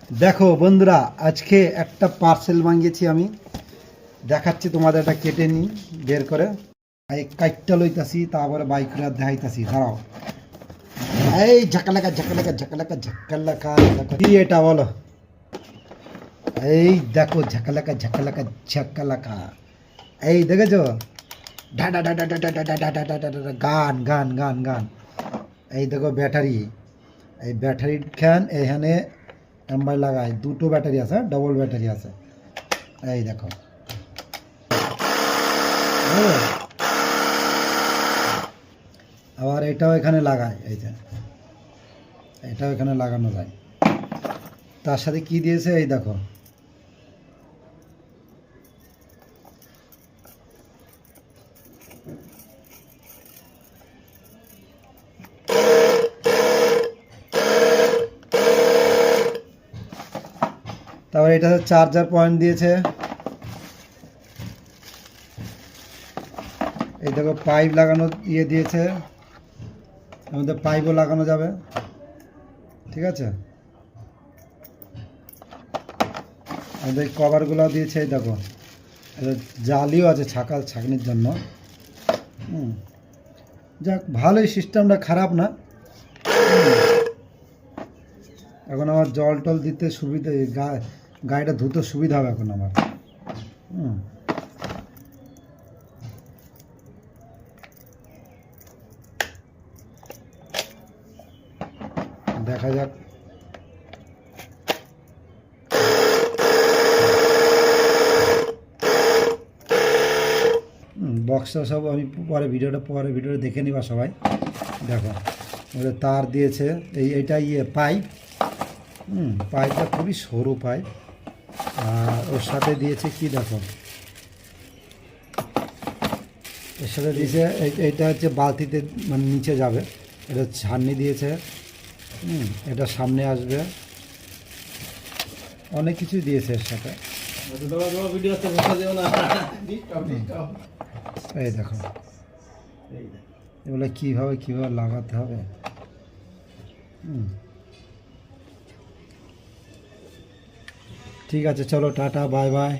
দেখো বন্ধুরা, আজকে একটা পার্সেল মাঙ্গিয়েছি আমি, দেখাচ্ছি তোমাদের। এটা কেটে নিই বের করে, এই কাইটটা লইতাছি, তারপরে বাইক করে দেখাইতাছি। দাঁড়াও, এই ঝাঁকালাকা ঝাঁকালাকা ঝাঁকালাকা ঝাঁকালাকা, দেখো কি এটা বলো। এই দেখো ঝাঁকালাকা ঝাঁকালাকা ঝাঁকালাকা, এই দেখেছো, Dada Dada Dada Dada Dada Dada Dada, গান গান গান গান। এই দেখো ব্যাটারি, এই ব্যাটারির খান এখানে নাম্বার লাগায়, দুটো ব্যাটারি আছে, ডবল ব্যাটারি আছে। এই দেখো, আবার এটাও এখানে লাগায়, এই যে এটাও এখানে লাগানো যায়। তার সাথে কি দিয়েছে এই দেখো, তারপরে এটা চার্জার পয়েন্ট দিয়েছে। এই দেখো পাইপ লাগানো দিয়েছে, আমাদের পাইপও লাগানো যাবে, ঠিক আছে। আমাদের কভারগুলো দিয়েছে, এই দেখো জালিও আছে ছাঁকনির জন্য। যাক, ভালোই, সিস্টেমটা খারাপ না। এখন আমার জল টল দিতে সুবিধা, গাড়িটা ধুতে সুবিধা হবে এখন আমার। দেখা যাক। বক্সটা সব আমি পরে ভিডিওটা দেখে নিবা সবাই। দেখো ওটা তার দিয়েছে, এইটা পাইপ। পাইপটা খুবই সরু পাইপ। আর ওর সাথে দিয়েছে কি দেখো, এর সাথে দিয়েছে এইটা হচ্ছে বালতিতে, মানে নিচে যাবে। এটা ছান্নি দিয়েছে, এটা সামনে আসবে, অনেক কিছুই দিয়েছে এর সাথে। এই দেখো এগুলো কীভাবে লাগাতে হবে। ঠিক আছে, চলো টাটা, বাই বাই।